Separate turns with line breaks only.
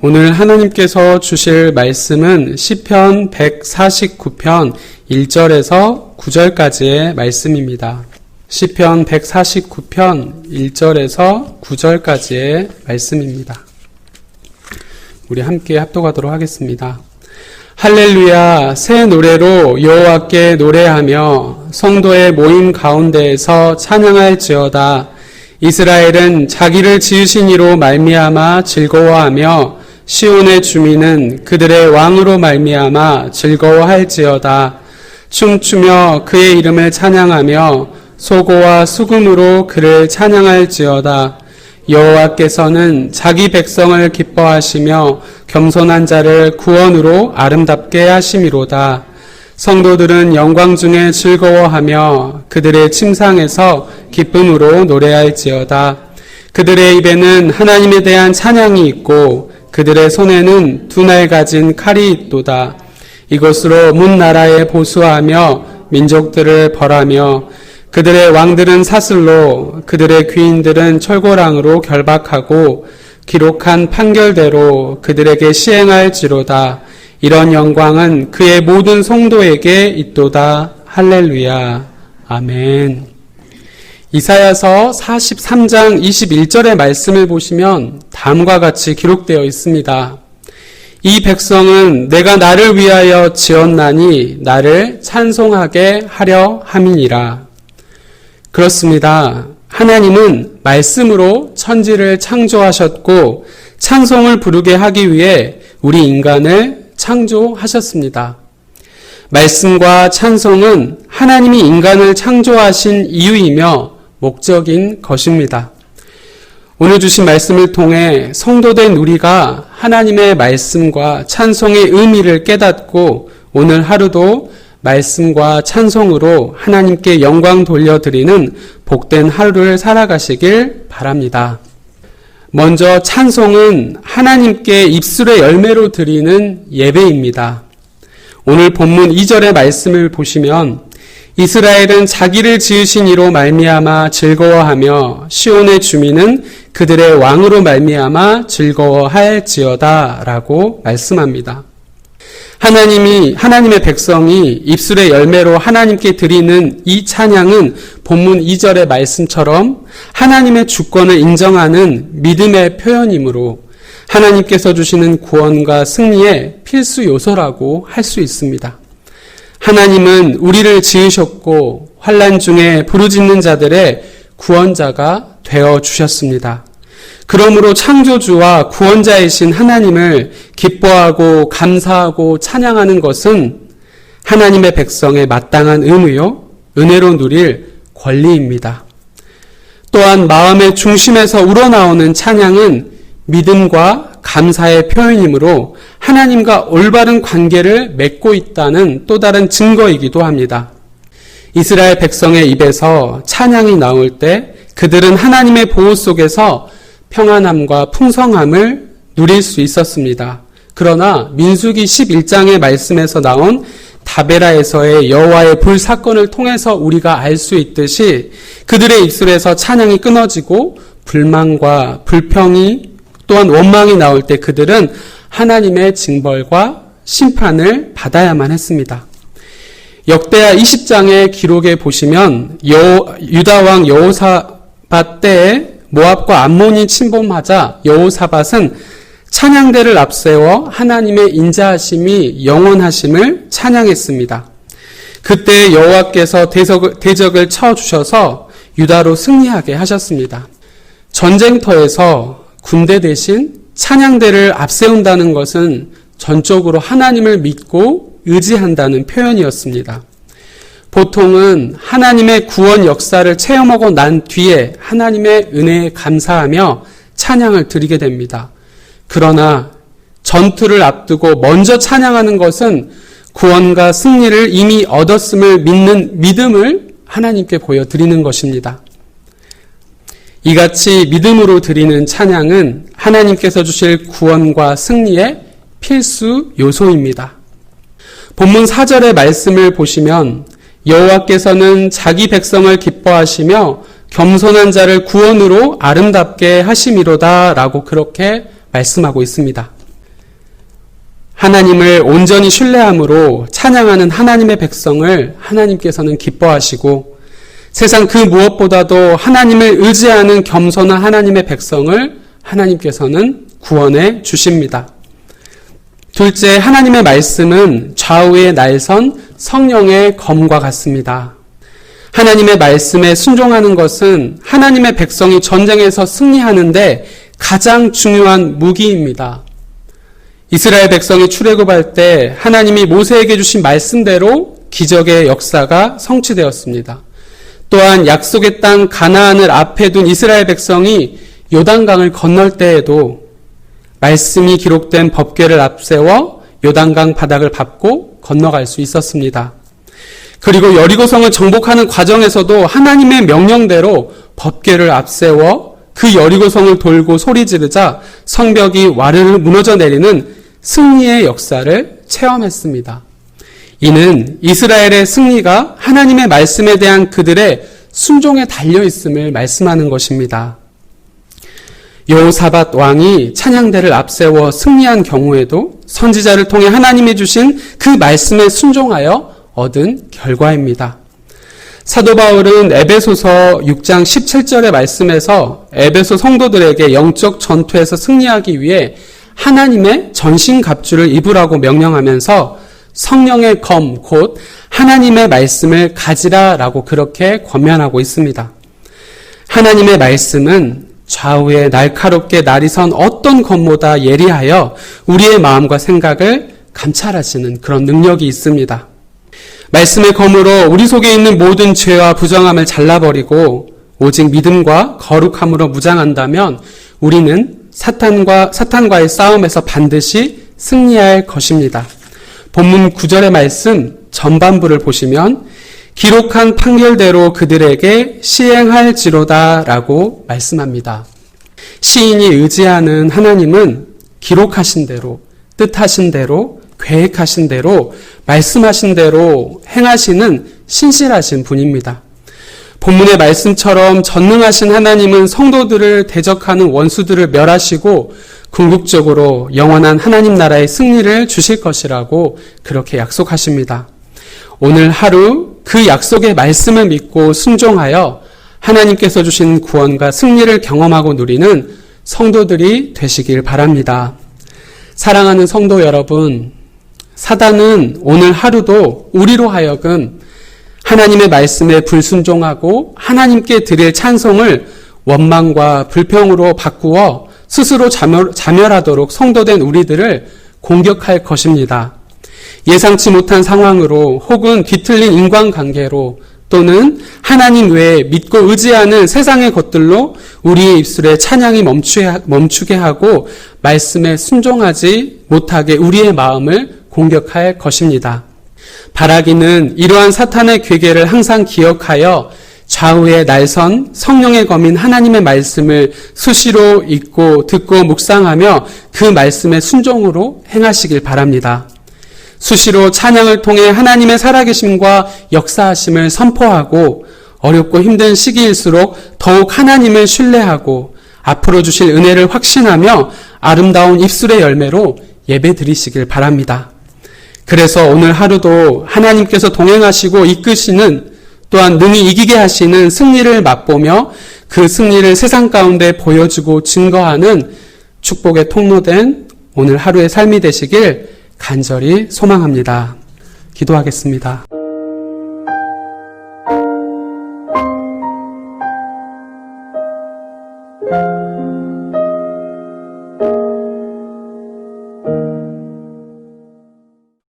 오늘 하나님께서 주실 말씀은 시편 149편 1절에서 9절까지의 말씀입니다. 시편 149편 1절에서 9절까지의 말씀입니다. 우리 함께 합독하도록 하겠습니다. 할렐루야, 새 노래로 여호와께 노래하며 성도의 모임 가운데에서 찬양할지어다. 이스라엘은 자기를 지으신 이로 말미암아 즐거워하며 시온의 주민은 그들의 왕으로 말미암아 즐거워할지어다. 춤추며 그의 이름을 찬양하며 소고와 수금으로 그를 찬양할지어다. 여호와께서는 자기 백성을 기뻐하시며 겸손한 자를 구원으로 아름답게 하심이로다. 성도들은 영광 중에 즐거워하며 그들의 침상에서 기쁨으로 노래할지어다. 그들의 입에는 하나님에 대한 찬양이 있고 그들의 손에는 두 날 가진 칼이 있도다. 이것으로 문 나라에 보수하며 민족들을 벌하며 그들의 왕들은 사슬로 그들의 귀인들은 철고랑으로 결박하고 기록한 판결대로 그들에게 시행할지로다. 이런 영광은 그의 모든 성도에게 있도다. 할렐루야. 아멘. 이사야서 43장 21절의 말씀을 보시면 다음과 같이 기록되어 있습니다. 이 백성은 내가 나를 위하여 지었나니 나를 찬송하게 하려 함이니라. 그렇습니다. 하나님은 말씀으로 천지를 창조하셨고 찬송을 부르게 하기 위해 우리 인간을 창조하셨습니다. 말씀과 찬송은 하나님이 인간을 창조하신 이유이며 목적인 것입니다. 오늘 주신 말씀을 통해 성도된 우리가 하나님의 말씀과 찬송의 의미를 깨닫고 오늘 하루도 말씀과 찬송으로 하나님께 영광 돌려드리는 복된 하루를 살아가시길 바랍니다. 먼저 찬송은 하나님께 입술의 열매로 드리는 예배입니다. 오늘 본문 2절의 말씀을 보시면 이스라엘은 자기를 지으신 이로 말미암아 즐거워하며 시온의 주민은 그들의 왕으로 말미암아 즐거워할지어다 라고 말씀합니다. 하나님의 백성이 입술의 열매로 하나님께 드리는 이 찬양은 본문 2절의 말씀처럼 하나님의 주권을 인정하는 믿음의 표현이므로 하나님께서 주시는 구원과 승리의 필수 요소라고 할 수 있습니다. 하나님은 우리를 지으셨고 환난 중에 부르짖는 자들의 구원자가 되어 주셨습니다. 그러므로 창조주와 구원자이신 하나님을 기뻐하고 감사하고 찬양하는 것은 하나님의 백성의 마땅한 의무요, 은혜로 누릴 권리입니다. 또한 마음의 중심에서 우러나오는 찬양은 믿음과 감사의 표현이므로 하나님과 올바른 관계를 맺고 있다는 또 다른 증거이기도 합니다. 이스라엘 백성의 입에서 찬양이 나올 때 그들은 하나님의 보호 속에서 평안함과 풍성함을 누릴 수 있었습니다. 그러나 민수기 11장의 말씀에서 나온 다베라에서의 여호와의 불 사건을 통해서 우리가 알 수 있듯이 그들의 입술에서 찬양이 끊어지고 불만과 불평이 또한 원망이 나올 때 그들은 하나님의 징벌과 심판을 받아야만 했습니다. 역대하 20장의 기록에 보시면 유다 왕 여호사밧 때에 모압과 암몬이 침범하자 여호사밧은 찬양대를 앞세워 하나님의 인자하심이 영원하심을 찬양했습니다. 그때 여호와께서 대적을 쳐주셔서 유다로 승리하게 하셨습니다. 전쟁터에서 군대 대신 찬양대를 앞세운다는 것은 전적으로 하나님을 믿고 의지한다는 표현이었습니다. 보통은 하나님의 구원 역사를 체험하고 난 뒤에 하나님의 은혜에 감사하며 찬양을 드리게 됩니다. 그러나 전투를 앞두고 먼저 찬양하는 것은 구원과 승리를 이미 얻었음을 믿는 믿음을 하나님께 보여드리는 것입니다. 이같이 믿음으로 드리는 찬양은 하나님께서 주실 구원과 승리의 필수 요소입니다. 본문 4절의 말씀을 보시면 여호와께서는 자기 백성을 기뻐하시며 겸손한 자를 구원으로 아름답게 하심이로다 라고 그렇게 말씀하고 있습니다. 하나님을 온전히 신뢰함으로 찬양하는 하나님의 백성을 하나님께서는 기뻐하시고 세상 그 무엇보다도 하나님을 의지하는 겸손한 하나님의 백성을 하나님께서는 구원해 주십니다. 둘째, 하나님의 말씀은 좌우의 날선 성령의 검과 같습니다. 하나님의 말씀에 순종하는 것은 하나님의 백성이 전쟁에서 승리하는데 가장 중요한 무기입니다. 이스라엘 백성이 출애굽할 때 하나님이 모세에게 주신 말씀대로 기적의 역사가 성취되었습니다. 또한 약속의 땅 가나안을 앞에 둔 이스라엘 백성이 요단강을 건널 때에도 말씀이 기록된 법궤를 앞세워 요단강 바닥을 밟고 건너갈 수 있었습니다. 그리고 여리고성을 정복하는 과정에서도 하나님의 명령대로 법궤를 앞세워 그 여리고성을 돌고 소리 지르자 성벽이 와르르 무너져 내리는 승리의 역사를 체험했습니다. 이는 이스라엘의 승리가 하나님의 말씀에 대한 그들의 순종에 달려있음을 말씀하는 것입니다. 여호사밧 왕이 찬양대를 앞세워 승리한 경우에도 선지자를 통해 하나님이 주신 그 말씀에 순종하여 얻은 결과입니다. 사도 바울은 에베소서 6장 17절의 말씀에서 에베소 성도들에게 영적 전투에서 승리하기 위해 하나님의 전신갑주를 입으라고 명령하면서 성령의 검, 곧 하나님의 말씀을 가지라라고 그렇게 권면하고 있습니다. 하나님의 말씀은 좌우에 날카롭게 날이 선 어떤 검보다 예리하여 우리의 마음과 생각을 감찰하시는 그런 능력이 있습니다. 말씀의 검으로 우리 속에 있는 모든 죄와 부정함을 잘라버리고 오직 믿음과 거룩함으로 무장한다면 우리는 사탄과의 싸움에서 반드시 승리할 것입니다. 본문 9절의 말씀 전반부를 보시면 기록한 판결대로 그들에게 시행할지로다 라고 말씀합니다. 시인이 의지하는 하나님은 기록하신 대로, 뜻하신 대로, 계획하신 대로, 말씀하신 대로 행하시는 신실하신 분입니다. 본문의 말씀처럼 전능하신 하나님은 성도들을 대적하는 원수들을 멸하시고 궁극적으로 영원한 하나님 나라의 승리를 주실 것이라고 그렇게 약속하십니다. 오늘 하루 그 약속의 말씀을 믿고 순종하여 하나님께서 주신 구원과 승리를 경험하고 누리는 성도들이 되시길 바랍니다. 사랑하는 성도 여러분, 사단은 오늘 하루도 우리로 하여금 하나님의 말씀에 불순종하고 하나님께 드릴 찬송을 원망과 불평으로 바꾸어 스스로 자멸하도록 성도된 우리들을 공격할 것입니다. 예상치 못한 상황으로 혹은 뒤틀린 인간관계로 또는 하나님 외에 믿고 의지하는 세상의 것들로 우리의 입술에 찬양이 멈추게 하고 말씀에 순종하지 못하게 우리의 마음을 공격할 것입니다. 바라기는 이러한 사탄의 괴계를 항상 기억하여 좌우에 날선 성령의 검인 하나님의 말씀을 수시로 읽고 듣고 묵상하며 그 말씀의 순종으로 행하시길 바랍니다. 수시로 찬양을 통해 하나님의 살아계심과 역사하심을 선포하고 어렵고 힘든 시기일수록 더욱 하나님을 신뢰하고 앞으로 주실 은혜를 확신하며 아름다운 입술의 열매로 예배 드리시길 바랍니다. 그래서 오늘 하루도 하나님께서 동행하시고 이끄시는 또한 능히 이기게 하시는 승리를 맛보며 그 승리를 세상 가운데 보여주고 증거하는 축복의 통로된 오늘 하루의 삶이 되시길 간절히 소망합니다. 기도하겠습니다.